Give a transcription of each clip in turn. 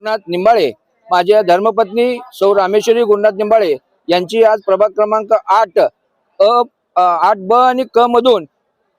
गुरुनाथ निंबाळे माझ्या धर्मपत्नी सौ रामेश्वरी गुरुनाथ निंबाळे यांची आज प्रभाग क्रमांक 8 ब आणि क मधून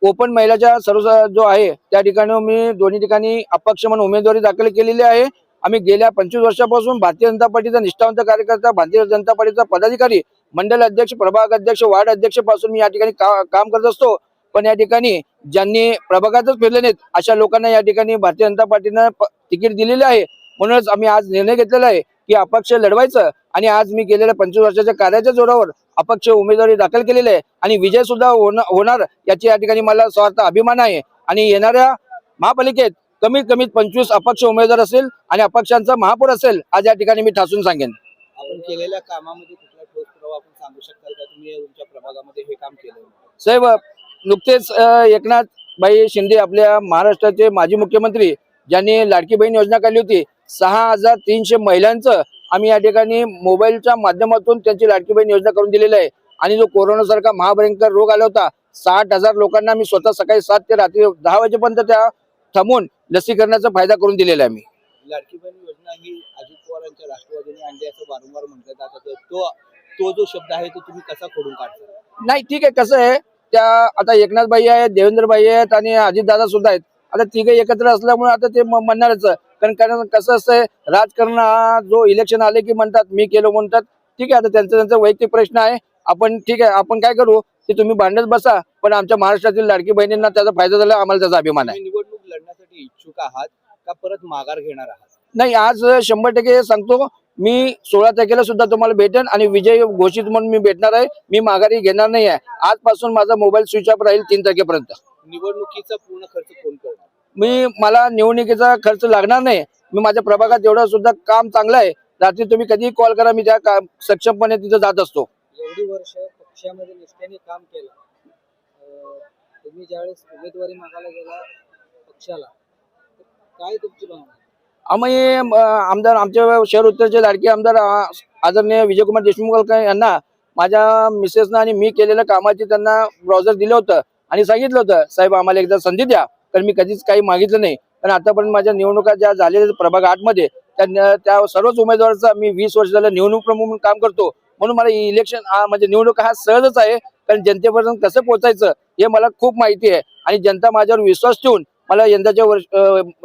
ओपन महिलाच्या सर्व जो आहे त्या ठिकाणी मी दोन्ही ठिकाणी अपक्ष म्हणून उमेदवारी दाखल केलेली आहे। आम्ही गेल्या 25 वर्षापासून भारतीय जनता पार्टीचा निष्ठावंत कार्यकर्ता, भारतीय जनता पार्टीचा पदाधिकारी, मंडल अध्यक्ष, प्रभाग अध्यक्ष, वार्ड अध्यक्ष पासून मी या ठिकाणी काम करत असतो। पण या ठिकाणी ज्यांनी प्रभागातच फिरले नाहीत अशा लोकांना या ठिकाणी भारतीय जनता पार्टीने तिकीट दिलेले आहे। म्हणूनच आम्ही आज निर्णय घेतलेला आहे की अपक्ष लढवायचं आणि आज मी गेलेल्या 25 वर्षाच्या कार्याच्या जोरावर अपक्ष उमेदवारी दाखल केलेली आहे आणि विजय सुद्धा होणार याची या ठिकाणी मला स्वार्थ अभिमान आहे। आणि येणाऱ्या महापालिकेत कमीत कमी 25 अपक्ष उमेदवार असेल आणि अपक्षांचा महापौर असेल आज या ठिकाणी मी ठासून सांगेन। आपण केलेल्या कामामध्ये कुठला ठोस पुरावा आपण सांगू शकाल का? तुम्ही तुमच्या प्रभागामध्ये हे काम केलं? साहेब, नुकतेच एकनाथ भाई शिंदे आपल्या महाराष्ट्राचे माजी मुख्यमंत्री ज्यांनी लाडकी बहीण योजना काढली होती, 6300 महिलांचं आम्ही या ठिकाणी मोबाईलच्या माध्यमातून त्यांची लाडकी बहीण योजना करून दिलेली आहे। आणि जो कोरोना सारखा महाभयंकर रोग आला होता, 60,000 लोकांना मी स्वतः सकाळी 7 ते रात्री 10 वाजेपर्यंत त्या थांबून लसीकरणाचा फायदा करून दिलेला आहे। मी लाडकी बहीण योजना ही अजित पवार यांच्या राष्ट्रवादीने आणली असं वारंवार म्हटलं जातं, तो जो शब्द आहे तो तुम्ही कसा खोडून काढता? नाही, ठीक आहे, कसं आहे, त्या आता एकनाथ भाई आहेत, देवेंद्र भाई आहेत आणि अजित दादा सुद्धा आहेत। आता तिघे एकत्र असल्यामुळे आता ते म्हणणारच, कारण कसं असतंय, राजकारण हा जो इलेक्शन आले की म्हणतात मी केलं म्हणतात, ठीक आहे, आता त्यांचा वैयक्तिक प्रश्न आहे। आपण ठीक आहे, आपण काय करू की तुम्ही भांडत बसा, पण आमच्या महाराष्ट्रातील लाडकी बहिणींना त्याचा फायदा झाला, आम्हाला त्याचा अभिमान आहे। निवडणूक लढण्यासाठी इच्छुक आहात का परत माघार घेणार आहात? नाही, आज 100% सांगतो, मी 16 तारखेला सुद्धा तुम्हाला भेटेन आणि विजय घोषित म्हणून मी भेटणार आहे। मी माघारी घेणार नाही आहे। आजपासून माझा मोबाईल स्विच ऑफ राहील 3 तारखेपर्यंत। निवडणुकीचा पूर्ण खर्च कोण करणार? मला निवडणुकीचा खर्च लागणार नाही। मी माझ्या प्रभागात एवढं सुद्धा काम चांगलं आहे, रात्री तुम्ही कधीही कॉल करा, मी त्या सक्षमपणे तिथे जात असतो। एवढी वर्ष पक्षामध्ये निष्ठेने काम केलं, तुम्ही ज्यावेळेस उमेदवारी मागायला गेला पक्षाला, काय तुमची भावना? आम्ही आमदार, आमच्या शहर उत्तरचे लाडके आमदार आदरणीय विजयकुमार देशमुख यांना माझ्या मिसेसनं आणि मी केलेल्या कामाची त्यांना ब्राउझर दिलं होतं आणि सांगितलं होतं, साहेब आम्हाला एकदा संधी द्या। तर मी कधीच काही मागितलं नाही, पण आतापर्यंत माझ्या निवडणुका ज्या झालेल्या प्रभाग 8 मध्ये त्या सर्वच उमेदवारांचा मी 20 वर्ष झालं निवडणूक प्रमुख म्हणून काम करतो। म्हणून मला इलेक्शन म्हणजे निवडणूक हा सहजच आहे, कारण जनतेपर्यंत कसं पोहोचायचं हे मला खूप माहिती आहे आणि जनता माझ्यावर विश्वास ठेवून मला यंदाच्या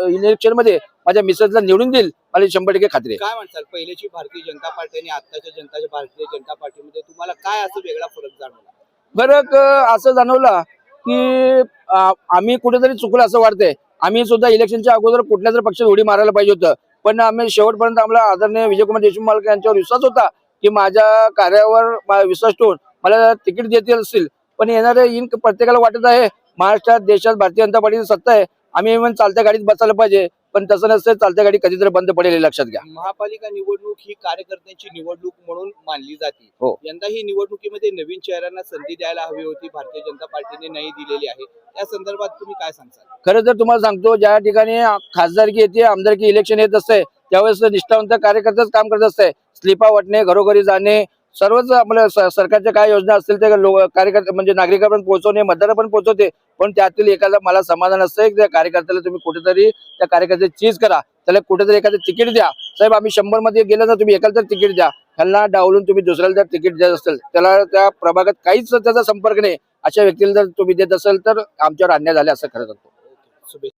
इलेक्शन मध्ये माझ्या मिसेसला निवडून देईल, मला 100% खात्री आहे। काय म्हणताल, पहिल्याची भारतीय जनता पार्टी आणि आताच्या भारतीय जनता पार्टीमध्ये तुम्हाला काय असं वेगळा फरक जाणवला? फरक असं जाणवला की आम्ही कुठेतरी चुकलं असं वाटतंय। आम्ही सुद्धा इलेक्शनच्या अगोदर कुठल्या तरी पक्षात उडी मारायला पाहिजे होतं, पण आम्ही शेवटपर्यंत आम्हाला आदरणीय विजयकुमार देशमुख यांच्यावर विश्वास होता की माझ्या कार्यावर विश्वास ठेवून मला तिकीट देतील असतील। पण येणारे प्रत्येकाला वाटत आहे महाराष्ट्रात, देशात भारतीय जनता पार्टीची सत्ता आहे, आम्ही चालत्या गाडीत बसायला पाहिजे, पण तसं नसतं, चालत्या गाडी कधीतरी बंद पडेल हे लक्षात घ्या। महापालिका निवडणूक ही कार्यकर्त्यांची निवडणूक म्हणून मानली जाते। हो, यंदा ही निवडणुकीमध्ये नवीन चेहऱ्यांना संधी द्यायला हवी होती, भारतीय जनता पार्टीने नाही दिलेली आहे। त्या संदर्भात तुम्ही काय सांगताल? खरं तर तुम्हाला सांगतो, ज्या ठिकाणी खासदारकी येते, आमदारकी इलेक्शन येत असते, त्यावेळेस निष्ठावंत कार्यकर्तेच काम करत असते। स्लिपा वाटणे, घरोघरी जाणे, सर्वच आपल्या सरकारच्या काय योजना असतील ते कार्यकर्ते म्हणजे नागरिकांपर्यंत पोहोचवणे, मतदारांपर्यंत पोहोचवते। पण त्यातील एखादा मला समाधान असतं की त्या कार्यकर्त्याला तुम्ही कुठेतरी त्या कार्यकर्त्याची चीज करा, त्याला कुठेतरी एखादं तिकीट द्या। साहेब, आम्ही 100 मध्ये गेलं तर तुम्ही एकाला तर तिकीट द्या, ह्यांना डावलून तुम्ही दुसऱ्याला जर तिकीट देत असेल, त्याला त्या प्रभागात काहीच त्याचा संपर्क नाही, अशा व्यक्तीला जर तुम्ही देत असेल तर आमच्यावर अन्याय झाले असं खरं सांगतो।